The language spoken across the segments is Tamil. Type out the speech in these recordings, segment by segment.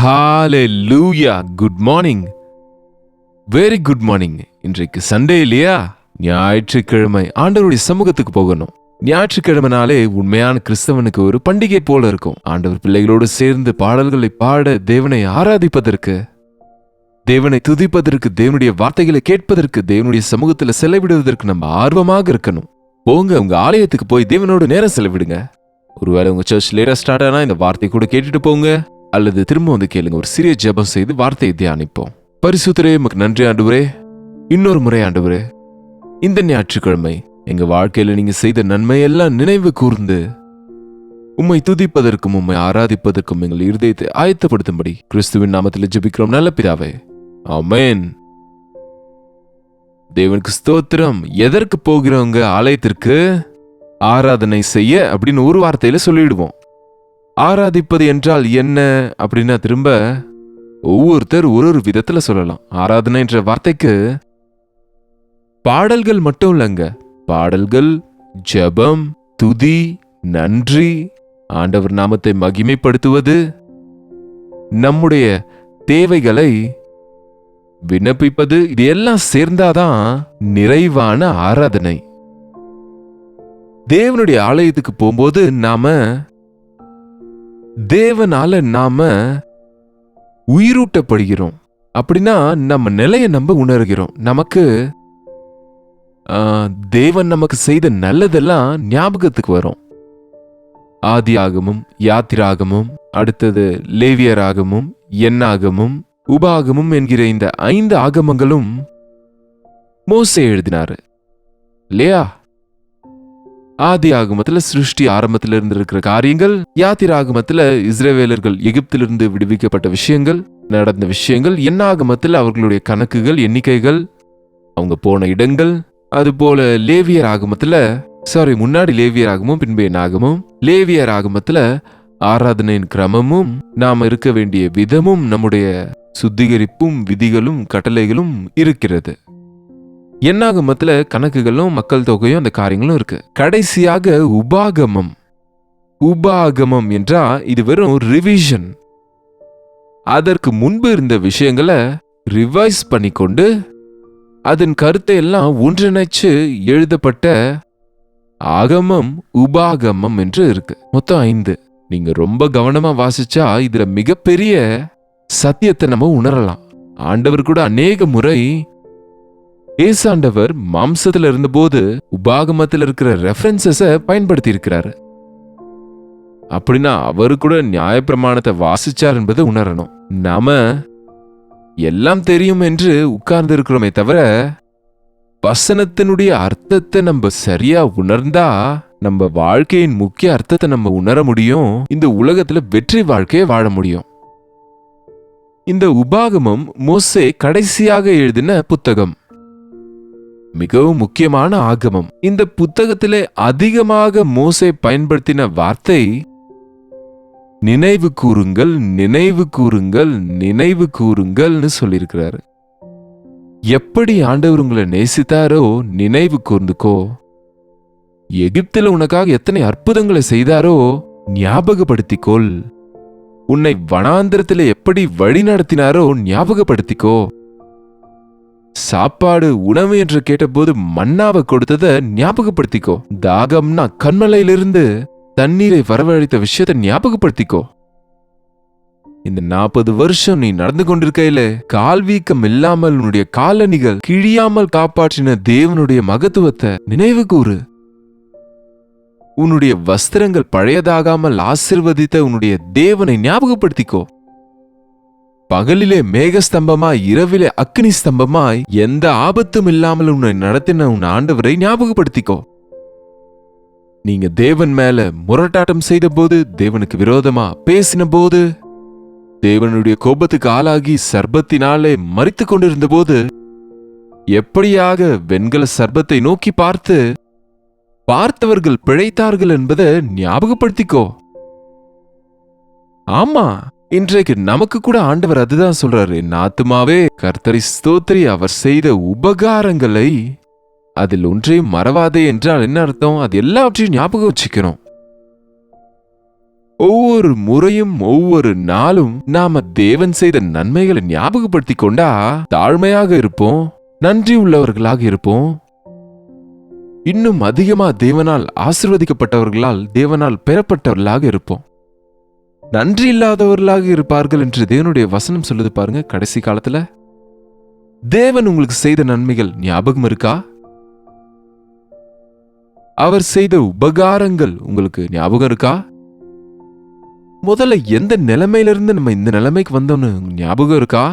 ஹalleluya. Good morning. Very good morning. இன்றைக்கு சண்டே இல்லையா? ஞாயிற்றுக்கிழமை ஆண்டவருடைய சமூகத்துக்கு போகணும். ஞாயிற்றுக்கிழமைனாலே உண்மையான கிறிஸ்தவனுக்கு ஒரு பண்டிகை போல இருக்கும். ஆண்டவர் பிள்ளைகளோடு சேர்ந்து பாடல்களை பாட, தேவனை ஆராதிப்பதற்கு, தேவனை துதிப்பதற்கு, தேவனுடைய வார்த்தைகளை கேட்பதற்கு, தேவனுடைய சமூகத்தில் செலவிடுவதற்கு நம்ம ஆர்வமாக இருக்கணும். போங்க, உங்க ஆலயத்துக்கு போய் தேவனோட நேரம் செலவிடுங்க. ஒருவேளை உங்க சர்ச் லேட்டா ஸ்டார்ட் ஆனா இந்த வார்த்தை கூட கேட்டுட்டு போங்க, அல்லது திரும்ப வந்து கேளுங்க. ஒரு சிறிய ஜெபம் செய்து வார்த்தையை தியானிப்போம். பரிசுத்தரே, உமக்கு நன்றி ஆண்டவரே. இன்னொரு முறை ஆண்டவரே, இந்த ஞாயிற்றுக்கிழமை எங்க வாழ்க்கையில நீங்க செய்த நன்மை எல்லாம் நினைவு கூர்ந்து உம்மை துதிப்பதற்கும் உம்மை ஆராதிப்பதற்கும் எங்கள் இருதயத்தை ஆயத்தப்படுத்தும்படி கிறிஸ்துவின் நாமத்தில் ஜெபிக்கிறோம் நல்ல பிதாவே, ஆமென். தேவனுக்கு ஸ்தோத்திரம். எதற்கு போகிறவங்க ஆலயத்திற்கு? ஆராதனை செய்ய அப்படின்னு ஒரு வார்த்தையில சொல்லிடுவோம். ஆராதிப்பது என்றால் என்ன அப்படின்னா திரும்ப ஒவ்வொருத்தர் ஒரு விதத்துல சொல்லலாம். ஆராதனை என்ற வார்த்தைக்கு பாடல்கள் மட்டும் இல்லைங்க. பாடல்கள், ஜெபம், துதி, நன்றி, ஆண்டவர் நாமத்தை மகிமைப்படுத்துவது, நம்முடைய தேவைகளை விண்ணப்பிப்பது, இது எல்லாம் சேர்ந்தாதான் நிறைவான ஆராதனை. தேவனுடைய ஆலயத்துக்கு போகும்போது தேவனால நாம உயிரூட்டப்படுகிறோம். அப்படின்னா நம்ம நிலையை நம்ம உணர்கிறோம். நமக்கு தேவன் நமக்கு செய்த நல்லதெல்லாம் ஞாபகத்துக்கு வரும். ஆதியாகமும், யாத்திராகமும், அடுத்தது லேவியராகமும், எண்ணாகமும், உபாகமும் என்கிற இந்த 5 ஆகமங்களும் மோசே எழுதினாரு இல்லையா? ஆதி ஆகமத்துல சிருஷ்டி ஆரம்பத்துல இருந்து இருக்கிற காரியங்கள், யாத்திராகமத்துல இஸ்ரவேலர்கள் எகிப்திலிருந்து விடுவிக்கப்பட்ட விஷயங்கள், நடந்த விஷயங்கள், எண்ணாகமத்துல அவர்களுடைய கணக்குகள், எண்ணிக்கைகள், அவங்க போன இடங்கள், அதுபோல லேவியர் ஆகமத்துல முன்னாடி லேவியர் ஆகமும் பின்பு எண்ணாகமும், லேவியர் ஆகமத்துல ஆராதனையின் கிரமமும், நாம இருக்க வேண்டிய விதமும், நம்முடைய சுத்திகரிப்பும், விதிகளும், கட்டளைகளும் இருக்கிறது. எண்ணாகமத்துல கணக்குகளும், மக்கள் தொகையும், அந்த காரியங்களும் இருக்கு. கடைசியாக உபாகமம். உபாகமம் என்றா இது வெறும் ரிவிஷன். அதற்கு முன்பு இருந்த விஷயங்களை ரிவைஸ் பண்ணிக்கொண்டு அதன் கருத்தை எல்லாம் ஒன்றிணைச்சு எழுதப்பட்ட ஆகமம் உபாகமம் என்று இருக்கு. மொத்தம் 5. நீங்க ரொம்ப கவனமா வாசிச்சா இதுல மிகப்பெரிய சத்தியத்தை நம்ம உணரலாம். ஆண்டவர் கூட அநேக முறை ஏசாண்டவர் மாம்சத்துல இருந்தபோது உபாகமத்தில் இருக்கிற ரெஃபரன்சஸ பயன்படுத்தி இருக்கிறாரு. அப்படின்னா அவரு கூட நியாயப்பிரமாணத்தை வாசிச்சார் என்பதை உணரணும். நாம எல்லாம் தெரியும் என்று உட்கார்ந்து இருக்கிறோமே தவிர வசனத்தினுடைய அர்த்தத்தை நம்ம சரியா உணர்ந்தா நம்ம வாழ்க்கையின் முக்கிய அர்த்தத்தை நம்ம உணர முடியும். இந்த உலகத்துல வெற்றி வாழ்க்கையை வாழ முடியும். இந்த உபாகமம் மோசே கடைசியாக எழுதின புத்தகம். மிகவும் முக்கியமான ஆகமம். இந்த புத்தகத்திலே அதிகமாக மோசே பயன்படுத்தின வார்த்தை நினைவு கூறுங்கள், நினைவு கூறுங்கள், நினைவு கூறுங்கள்னு சொல்லியிருக்கிறாரு. எப்படி ஆண்டவர் உங்களை நேசித்தாரோ நினைவு கூர்ந்துக்கோ. எகிப்தில உனக்காக எத்தனை அற்புதங்களை செய்தாரோ ஞாபகப்படுத்திக்கொள். உன்னை வனாந்திரத்திலே எப்படி வழி நடத்தினாரோ ஞாபகப்படுத்திக்கோ. சாப்பாடு, உணவு என்று கேட்டபோது மன்னாவை கொடுத்ததை ஞாபகப்படுத்திக்கோ. தாகம்னா கண்மலையிலிருந்து தண்ணீரை வரவழைத்த விஷயத்தை ஞாபகப்படுத்திக்கோ. இந்த 40 வருஷம் நீ நடந்து கொண்டிருக்கையில கால்வீக்கம் இல்லாமல் உன்னுடைய காலணிகள் கிழியாமல் காப்பாற்றின தேவனுடைய மகத்துவத்தை நினைவு கூறு. உன்னுடைய வஸ்திரங்கள் பழையதாகாமல் ஆசிர்வதித்த உன்னுடைய தேவனை ஞாபகப்படுத்திக்கோ. பகலிலே மேகஸ்தம்பமாய், இரவிலே அக்னி ஸ்தம்பமாய், எந்த ஆபத்தும் இல்லாமல் உன்னை நடத்தின உன் ஆண்டவரை ஞாபகப்படுத்திக்கோ. நீங்க தேவன் மேல முரட்டாட்டம் செய்த போது, தேவனுக்கு விரோதமா பேசின போது, தேவனுடைய கோபத்துக்கு ஆளாகி சர்பத்தினாலே மரித்து கொண்டிருந்த போது, எப்படியாக வெண்கல சர்பத்தை நோக்கி பார்த்தவர்கள் பிழைத்தார்கள் என்பதை ஞாபகப்படுத்திக்கோ. ஆமா, இன்றைக்கு நமக்கு கூட ஆண்டவர் அதுதான் சொல்றாரு. என் ஆத்துமாவே கர்த்தரை ஸ்தோத்திரி, அவர் செய்த உபகாரங்களை அதில் ஒன்றையும் மறவாதே என்றால் என்ன அர்த்தம்? அது எல்லாவற்றையும் ஞாபகம் வச்சுக்கிறோம். ஒவ்வொரு முறையும் ஒவ்வொரு நாளும் நாம தேவன் செய்த நன்மைகளை ஞாபகப்படுத்தி கொண்டா தாழ்மையாக இருப்போம், நன்றி உள்ளவர்களாக இருப்போம். இன்னும் அதிகமா தேவனால் ஆசீர்வதிக்கப்பட்டவர்களால் தேவனால் பெறப்பட்டவர்களாக இருப்போம். நன்றி இல்லாதவர்களாக இருப்பார்கள் என்று தேவனுடைய வசனம் சொல்லுது பாருங்க. கடைசி காலத்துல தேவன் உங்களுக்கு செய்த நன்மைகள் ஞாபகம் இருக்கா? அவர் செய்த உபகாரங்கள் உங்களுக்கு ஞாபகம் இருக்கா? முதல்ல எந்த நிலைமையிலிருந்து நம்ம இந்த நிலைமைக்கு வந்தோம்னு ஞாபகம் இருக்கா?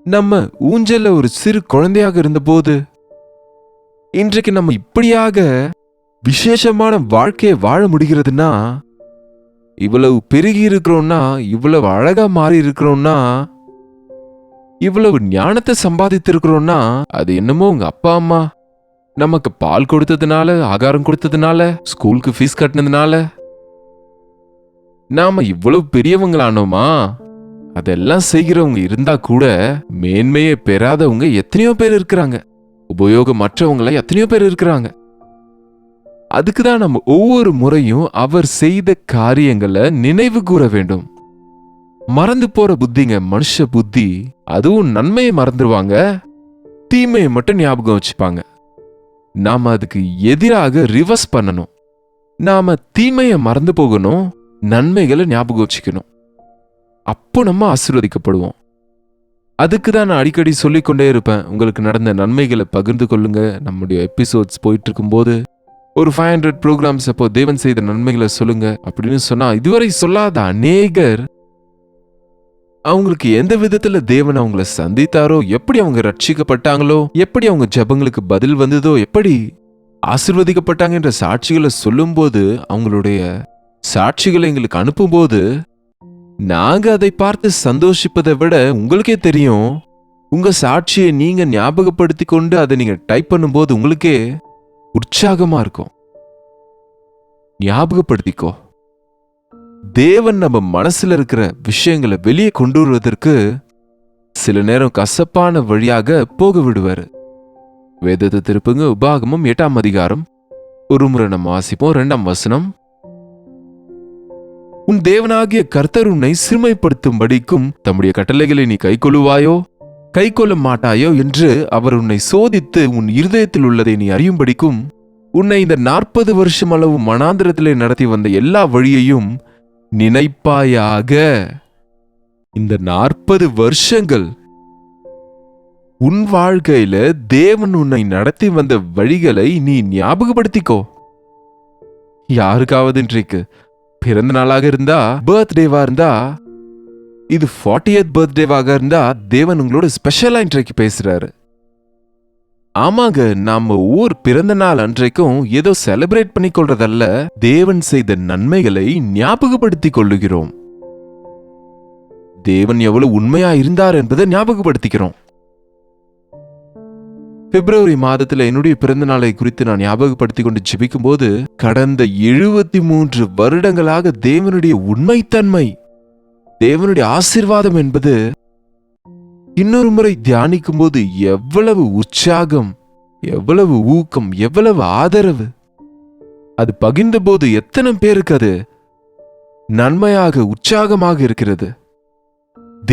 நம்ம ஊஞ்சல்ல ஒரு சிறு குழந்தையாக இருந்தபோது இன்றைக்கு நம்ம இப்படியாக விசேஷமான வாழ்க்கையை வாழ முடிகிறதுனா, இவ்வளவு பெருகி இருக்கிறோம்னா, இவ்வளவு அழகா மாறி இருக்கிறோம்னா, இவ்வளவு ஞானத்தை சம்பாதித்து இருக்கிறோம்னா, அது என்னமோ உங்க அப்பா அம்மா நமக்கு பால் கொடுத்ததுனால, ஆகாரம் கொடுத்ததுனால, ஸ்கூலுக்கு ஃபீஸ் கட்டினதுனால நாம இவ்வளவு பெரியவங்களானோமா? அதெல்லாம் செய்கிறவங்க இருந்தா கூட மேன்மையை பெறாதவங்க எத்தனையோ பேர் இருக்கிறாங்க. உபயோகமற்றவங்கள எத்தனையோ பேர் இருக்கிறாங்க. அதுக்குதான் நம்ம ஒவ்வொரு முறையும் அவர் செய்த காரியங்களை நினைவு கூற வேண்டும். மறந்து போற புத்திங்க மனுஷ புத்தி. அதுவும் நன்மையை மறந்துடுவாங்க, தீமையை மட்டும் ஞாபகம் வச்சுப்பாங்க. நாம அதுக்கு எதிராக ரிவர்ஸ் பண்ணணும். நாம தீமையை மறந்து போகணும், நன்மைகளை ஞாபகம் வச்சுக்கணும். அப்போ நம்ம ஆசீர்வதிக்கப்படுவோம். அதுக்கு தான் நான் அடிக்கடி சொல்லிக்கொண்டே இருப்பேன், உங்களுக்கு நடந்த நன்மைகளை பகிர்ந்து கொள்ளுங்க. நம்முடைய எபிசோட்ஸ் போயிட்டு இருக்கும்போது ஒரு 500 ப்ரோக்ராம்ஸ் அப்போ தேவன் செய்த நன்மைகளை சொல்லுங்க அப்படின்னு சொன்னா, இதுவரை சொல்லாத அநேகர் அவங்களுக்கு எந்த விதத்துல தேவன் அவங்கள சந்தித்தாரோ, எப்படி அவங்க ரட்சிக்கப்பட்டாங்களோ, எப்படி அவங்க ஜெபங்களுக்கு பதில் வந்ததோ, எப்படி ஆசீர்வதிக்கப்பட்டாங்க என்ற சாட்சிகளை சொல்லும்போது, அவங்களுடைய சாட்சிகளை எங்களுக்கு அனுப்பும்போது நாங்க அதை பார்த்து சந்தோஷிப்பதை விட உங்களுக்கே தெரியும், உங்க சாட்சியை நீங்க ஞாபகப்படுத்தி கொண்டு அதை நீங்க டைப் பண்ணும்போது உங்களுக்கே உற்சாகமா இருக்கும். ஞாபகப்படுத்திக்கோ. தேவன் நம்ம மனசுல இருக்கிற விஷயங்களை வெளியே கொண்டு வருவதற்கு சில நேரம் கசப்பான வழியாக போக விடுவாரு. வேதத்தை திருப்புங்க, உபாகமம் 8ஆம் அதிகாரம். ஒரு முறை நம்ம வாசிப்போம் 2ஆம் வசனம். உன் தேவனாகிய கர்த்தர் உன்னை சிறுமைப்படுத்தும்படிக்கும் தம்முடைய கட்டளைகளை நீ கைக்கொள்ளுவாயோ கைக்கொள்ள மாட்டாயோ என்று அவர் உன்னை சோதித்து உன் இருதயத்தில் உள்ளதை நீ அறியும்படிக்கும் உன்னை இந்த 40 வருஷம் அளவு மனாந்திரத்திலே நடத்தி வந்த எல்லா வழியையும் நினைப்பாயாக. இந்த 40 வருஷங்கள் உன் வாழ்க்கையில தேவன் உன்னை நடத்தி வந்த வழிகளை நீ ஞாபகப்படுத்திக்கோ. யாருக்காவது இன்றைக்கு பிறந்த நாளாக இருந்தா, பர்த்டேவா இருந்தா, இது 40th பர்த்டேவாக இருந்தா தேவன் உங்களோட ஸ்பெஷலா இன்றைக்கு பேசுறாரு. ஆமாங்க, நாம பிறந்த நாள் அன்றைக்கும் ஏதோ செலிப்ரேட் பண்ணி கொள்றதல்ல, தேவன் செய்த நன்மைகளை ஞாபகப்படுத்திக் கொள்ளுகிறோம். தேவன் எவ்வளவு உண்மையா இருந்தார் என்பதை ஞாபகப்படுத்திக்கிறோம். பிப்ரவரி மாதத்துல என்னுடைய பிறந்த நாளை குறித்து நான் ஞாபகப்படுத்தி கொண்டு ஜெபிக்கும் போது, கடந்த 73 வருடங்களாக தேவனுடைய உண்மைத்தன்மை, தேவனுடைய ஆசீர்வாதம் என்பது இன்னொரு முறை தியானிக்கும் போது எவ்வளவு உற்சாகம், எவ்வளவு ஊக்கம், எவ்வளவு ஆதரவு. அது பகிர்ந்த போது எத்தனை பேருக்கு அது நன்மையாக உற்சாகமாக இருக்கிறது.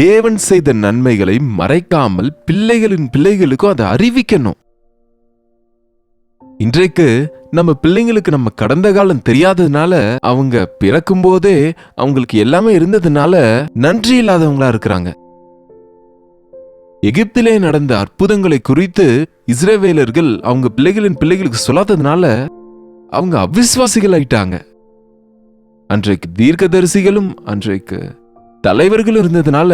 தேவன் செய்த நன்மைகளை மறைக்காமல் பிள்ளைகளின் பிள்ளைகளுக்கும் அதை அறிவிக்கணும். இன்றைக்கு நம்ம பிள்ளைங்களுக்கு நம்ம கடந்த காலம் தெரியாததுனால, அவங்க பிறக்கும் போதே அவங்களுக்கு எல்லாமே இருந்ததுனால நன்றி இல்லாதவங்களா இருக்கிறாங்க. எகிப்திலே நடந்த அற்புதங்களை குறித்து இஸ்ரவேலர்கள் அவங்க பிள்ளைகளின் பிள்ளைகளுக்கு சொல்லாததுனால அவங்க அவிசுவாசிகள் ஆயிட்டாங்க. அன்றைக்கு தீர்க்கதரிசிகளும் அன்றைக்கு தலைவர்களும் இருந்ததுனால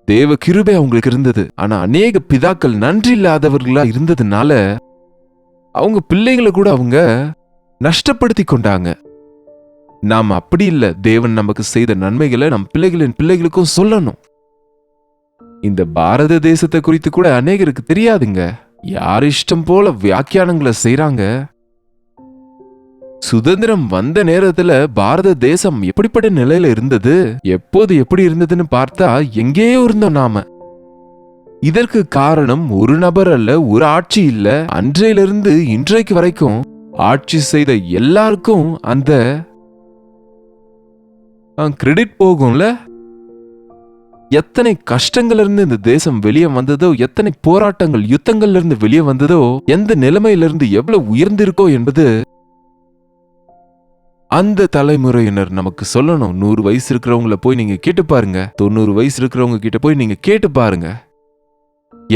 தேவ கிருபை அவங்களுக்கு இருந்தது. ஆனா அநேக பிதாக்கள் நன்றி இல்லாதவர்களா இருந்ததுனால அவங்க பிள்ளைகளை கூட அவங்க நஷ்டப்படுத்தி கொண்டாங்க. நாம் அப்படி இல்லை. தேவன் நமக்கு செய்த நன்மைகளை நம் பிள்ளைகளின் பிள்ளைகளுக்கும் சொல்லணும். இந்த பாரத தேசத்தை குறித்து கூட அநேகருக்கு தெரியாதுங்க. யார் இஷ்டம் போல வியாக்கியானங்களை செய்றாங்க. சுதந்திரம் வந்த நேரத்துல பாரத தேசம் எப்படிப்பட்ட நிலையில இருந்தது, எப்போது எப்படி இருந்ததுன்னு பார்த்தா எங்கேயோ இருந்தோம் நாம. இதற்கு காரணம் ஒரு நபர் அல்ல, ஒரு ஆட்சி இல்ல. அன்றையிலிருந்து இன்றைக்கு வரைக்கும் ஆட்சி செய்த எல்லாருக்கும் அந்த கிரெடிட் போகும்ல. எத்தனை கஷ்டங்கள்ல இருந்து இந்த தேசம் வெளியே வந்ததோ, எத்தனை போராட்டங்கள் யுத்தங்கள்ல இருந்து வெளியே வந்ததோ, எந்த நிலைமையிலிருந்து எவ்வளவு உயர்ந்திருக்கோ என்பது அந்த தலைமுறையினர் நமக்கு சொல்லணும். 100 வயசு இருக்கிறவங்கள போய் நீங்க கேட்டு பாருங்க, 90 வயசு இருக்கிறவங்க கிட்ட போய் நீங்க கேட்டு பாருங்க.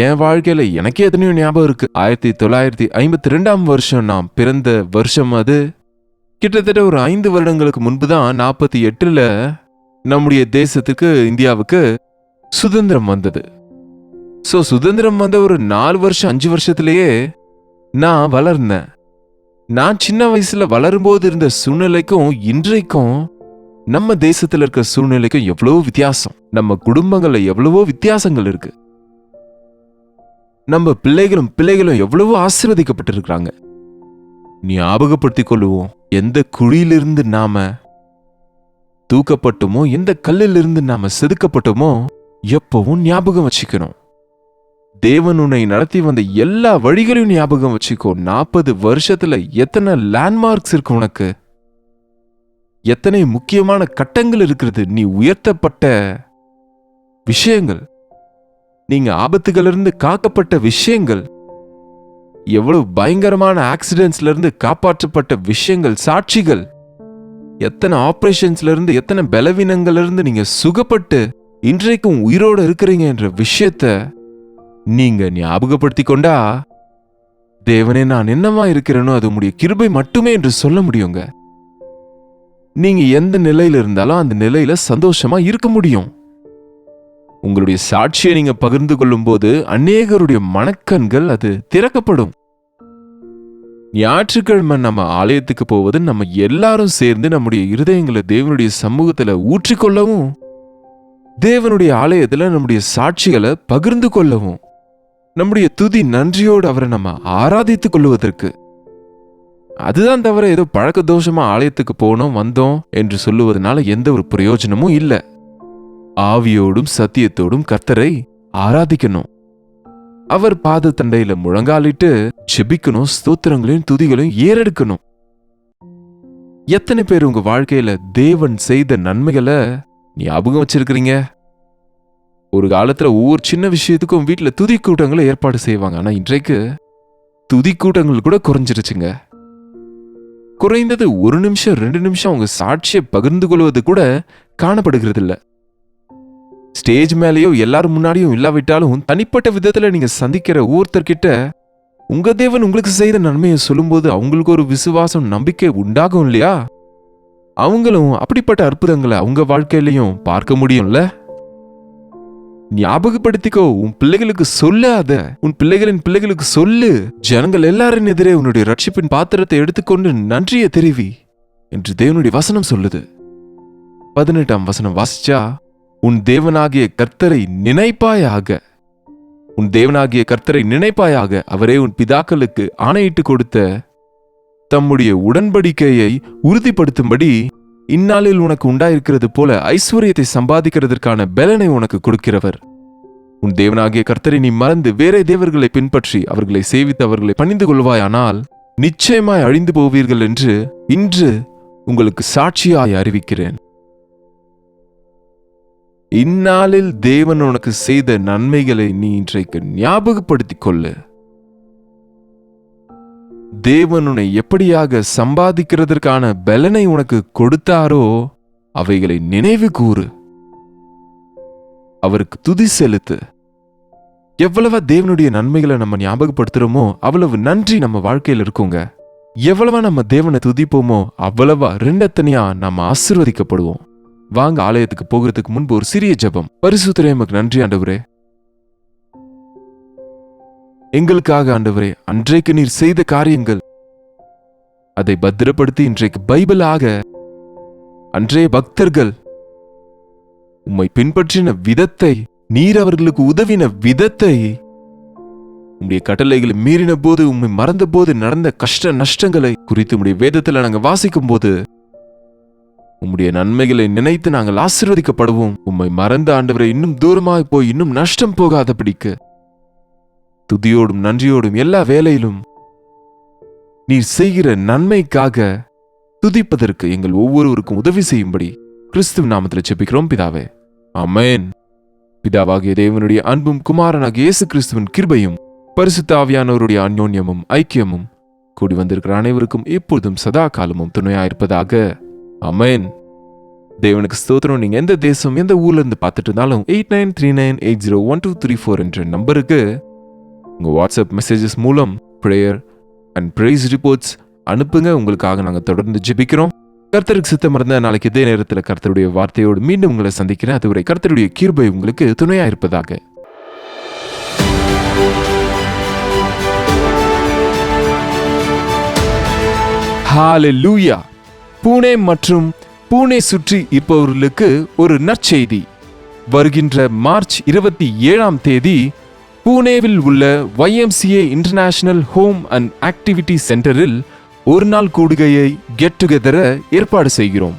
என் வாழ்க்கையில எனக்கே எத்தனையோ ஞாபகம் இருக்கு. 1952ஆம் வருஷம் நான் பிறந்த வருஷம் அது. கிட்டத்தட்ட ஒரு 5 வருடங்களுக்கு முன்புதான் 48ல நம்முடைய தேசத்துக்கு, இந்தியாவுக்கு சுதந்திரம் வந்தது. சுதந்திரம் வந்த ஒரு 4 வருஷம் 5 வருஷத்திலேயே நான் வளர்ந்தேன். நான் சின்ன வயசுல வளரும்போது இருந்த சூழ்நிலைக்கும் இன்றைக்கும் நம்ம தேசத்துல இருக்க சூழ்நிலைக்கும் எவ்வளவோ வித்தியாசம். நம்ம குடும்பங்கள்ல எவ்வளவோ வித்தியாசங்கள் இருக்கு. நம்ம பிள்ளைகளும் எவ்வளவோ ஆசீர்வதிக்கப்பட்டிருக்கிறாங்க. ஞாபகப்படுத்திக் கொள்ளுவோம், எந்த குழியிலிருந்து நாம தூக்கப்பட்டோமோ, எந்த கல்லிலிருந்து நாம செதுக்கப்பட்டோமோ எப்பவும் ஞாபகம் வச்சுக்கணும். தேவன் உன்னை நடத்தி வந்த எல்லா வழிகளையும் ஞாபகம் வச்சுக்கோ. 40 வருஷத்துல எத்தனை லேண்ட்மார்க்ஸ் இருக்கு உனக்கு, எத்தனை முக்கியமான கட்டங்கள் இருக்கிறது. நீ உயர்த்தப்பட்ட விஷயங்கள், நீங்க ஆபத்துகளிலிருந்து காக்கப்பட்ட விஷயங்கள், எவ்வளவு பயங்கரமான ஆக்சிடென்ட்ஸ்ல இருந்து காப்பாற்றப்பட்ட விஷயங்கள், சாட்சிகள், எத்தனை ஆபரேஷன்ஸ்ல இருந்து, எத்தனை பலவீனங்கள்ல இருந்து நீங்க சுகப்பட்டு இன்றைக்கும் உயிரோட இருக்கிறீங்க என்ற விஷயத்த நீங்க ஞாபகப்படுத்தி கொண்டா, தேவனே நான் என்னவா இருக்கிறேனோ அது உம்முடைய கிருபை மட்டுமே என்று சொல்ல முடியுங்க. நீங்க எந்த நிலையில இருந்தாலும் அந்த நிலையில சந்தோஷமா இருக்க முடியும். உங்களுடைய சாட்சியை நீங்க பகிர்ந்து கொள்ளும் போது அநேகருடைய மனக்கண்கள் அது திறக்கப்படும். ஞாயிற்றுக்கிழமை நம்ம ஆலயத்துக்கு போவது நம்ம எல்லாரும் சேர்ந்து நம்முடைய இருதயங்களை தேவனுடைய சமூகத்துல ஊற்றிக்கொள்ளவும், தேவனுடைய ஆலயத்துல நம்முடைய சாட்சிகளை பகிர்ந்து கொள்ளவும், நம்முடைய துதி நன்றியோடு அவரை நம்ம ஆராதித்துக் கொள்வதற்கு. அதுதான் தவிர ஏதோ பழக்க தோஷமா ஆலயத்துக்கு போனோம் வந்தோம் என்று சொல்லுவதனால எந்த ஒரு பிரயோஜனமும் இல்லை. ஆவியோடும் சத்தியத்தோடும் கர்த்தரை ஆராதிக்கணும். அவர் பாத தண்டையில முழங்காலிட்டு செபிக்கணும், ஸ்தோத்திரங்களையும் துதிகளையும் ஏறெடுக்கணும். எத்தனை பேர் உங்க வாழ்க்கையில தேவன் செய்த நன்மைகளை ஞாபகம் வச்சிருக்கிறீங்க? ஒரு காலத்துல ஒவ்வொரு சின்ன விஷயத்துக்கும் வீட்டுல துதி கூட்டங்களை ஏற்பாடு செய்வாங்க. ஆனா இன்றைக்கு துதி கூட்டங்கள் கூட குறைஞ்சிருச்சுங்க. குறைந்தது 1 நிமிஷம் 2 நிமிஷம் உங்க சாட்சியை பகிர்ந்து கொள்வது கூட காணப்படுகிறது இல்ல. ஸ்டேஜ் மேலேயோ எல்லாரும் முன்னாடியும் இல்லாவிட்டாலும் தனிப்பட்ட விதத்துல நீங்க சந்திக்கிற ஒவ்வொருத்தர்கிட்ட உங்க தேவன் உங்களுக்கு செய்த நன்மையை சொல்லும்போது அவங்களுக்கு ஒரு விசுவாசம், நம்பிக்கை உண்டாகும் இல்லையா? அவங்களும் அப்படிப்பட்ட அற்புதங்களை அவங்க வாழ்க்கையிலையும் பார்க்க முடியும்ல. ஞாபகப்படுத்திக்கோ, உன் பிள்ளைகளுக்கு சொல்லாத, உன் பிள்ளைகளின் பிள்ளைகளுக்கு சொல்லு. ஜனங்கள் எல்லாரின் எதிரே உன்னுடைய ரட்சிப்பின் பாத்திரத்தை எடுத்துக்கொண்டு நன்றியை தெரிவி என்று தேவனுடைய வசனம் சொல்லுது. 18ஆம் வசனம் வாசிச்சா, உன் தேவனாகிய கர்த்தரை நினைப்பாயாக, உன் தேவனாகிய கர்த்தரை நினைப்பாயாக, அவரே உன் பிதாக்களுக்கு ஆணையிட்டு கொடுத்த தம்முடைய உடன்படிக்கையை உறுதிப்படுத்தும்படி இந்நாளில் உனக்கு உண்டாயிருக்கிறது போல ஐஸ்வர்யத்தை சம்பாதிக்கிறதற்கான பலனை உனக்கு கொடுக்கிறவர். உன் தேவனாகிய கர்த்தரை நீ மறந்து வேறே தேவர்களை பின்பற்றி அவர்களை சேவித்து அவர்களை பணிந்து கொள்வாயானால் நிச்சயமாய் அழிந்து போவீர்கள் என்று இன்று உங்களுக்கு சாட்சியாய் அறிவிக்கிறேன். இந்நாளில் தேவன் உனக்கு செய்த நன்மைகளை நீ இன்றைக்கு ஞாபகப்படுத்திக் கொள்ளு. தேவன் உன்னை எப்படியாக சம்பாதிக்கிறதற்கான பலனை உனக்கு கொடுத்தாரோ அவைகளை நினைவு கூறு. அவருக்கு துதி செலுத்து. எவ்வளவா தேவனுடைய நன்மைகளை நம்ம ஞாபகப்படுத்துறோமோ அவ்வளவு நன்றி நம்ம வாழ்க்கையில் இருக்குங்க. எவ்வளவா நம்ம தேவனை துதிப்போமோ அவ்வளவா ரெண்டத்தனையா நம்ம ஆசீர்வதிக்கப்படுவோம். வாங்க, ஆலயத்துக்கு போகிறதுக்கு முன்பு ஒரு சிறிய ஜெபம். பரிசுத்தரே, உமக்கு நன்றி ஆண்டவரே. எங்களுக்காக ஆண்டவரே, அன்றைக்கு நீர் செய்த காரியங்கள் அதை பத்திரப்படுத்தி இன்றைக்கு பைபிளாக அன்றைய பக்தர்கள் உம்மை பின்பற்றின விதத்தை, நீர் அவர்களுக்கு உதவின விதத்தை, உம்முடைய கட்டளைகளை மீறின போது, உம்மை மறந்த போது நடந்த கஷ்ட நஷ்டங்களை குறித்து உம்முடைய வேதத்துல நாங்கள் வாசிக்கும் போது உம்முடைய நன்மைகளை நினைத்து நாங்கள் ஆசீர்வதிக்கப்படுவோம். உம்மை மறந்த ஆண்டவரை இன்னும் தூரமாய் போய் இன்னும் நஷ்டம் போகாதபடிக்கு துதியோடும் நன்றியோடும் எல்லா வேலையிலும் நீர் செய்கிற நன்மைக்காக துதிப்பதற்கு எங்கள் ஒவ்வொருவருக்கும் உதவி செய்யும்படி கிறிஸ்துவ நாமத்தில் ஜெபிக்கிறோம் பிதாவே, ஆமென். பிதாவாகிய தேவனுடைய அன்பும் குமாரனாகிய இயேசு கிறிஸ்துவின் கிருபையும் பரிசுத்த ஆவியானவருடைய அந்யோன்யமும் ஐக்கியமும் கூடி வந்திருக்கிற அனைவருக்கும் எப்பொழுதும் சதா காலமும் துணையாயிருப்பதாக, ஆமென். தேவனுக்கு ஸ்தோத்திரம். நீங்க எந்த தேசம் எந்த ஊர்ல இருந்து பார்த்துட்டு இருந்தாலும் 8939801234 என்ற நம்பருக்கு உங்க வாட்ஸ்அப் மெசேஜஸ் மூலம் பிரேயர் அண்ட் பிரைஸ் ரிப்போர்ட்ஸ் அனுப்புங்க. உங்களுக்காக நாங்கள் தொடர்ந்து ஜெபிக்கிறோம். கர்த்தருக்கு சித்தம் இருந்த நாளைக்கு இதே நேரத்தில் கர்த்தருடைய வார்த்தையோடு மீண்டும் உங்களை சந்திக்கிறேன். அதுவரை கர்த்தருடைய கிருபை உங்களுக்கு துணையா இருப்பதாக. ஹalleluya. புனே மற்றும் புனே சுற்றி இருப்பவர்களுக்கு ஒரு நற்செய்தி. வருகின்ற மார்ச் 27ஆம் தேதி புனேவில் உள்ள YMCA international home and activity சென்டரில் ஒரு நாள் கூடுகையை கெட் டுகெதரை ஏற்பாடு செய்கிறோம்.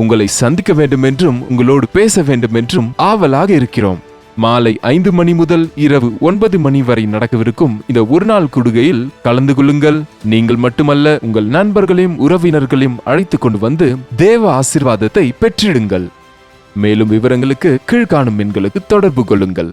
உங்களை சந்திக்க வேண்டும் என்றும் உங்களோடு பேச வேண்டும் என்றும் ஆவலாக இருக்கிறோம். மாலை 5 மணி முதல் இரவு 9 மணி வரை நடக்கவிருக்கும் இந்த ஒரு நாள் கூடுகையில் கலந்து கொள்ளுங்கள். நீங்கள் மட்டுமல்ல, உங்கள் நண்பர்களையும் உறவினர்களையும் அழைத்துக் கொண்டு வந்து தேவ ஆசீர்வாதத்தை பெற்றிடுங்கள். மேலும் விவரங்களுக்கு கீழ்காணும் எண்களுக்கு தொடர்பு கொள்ளுங்கள்.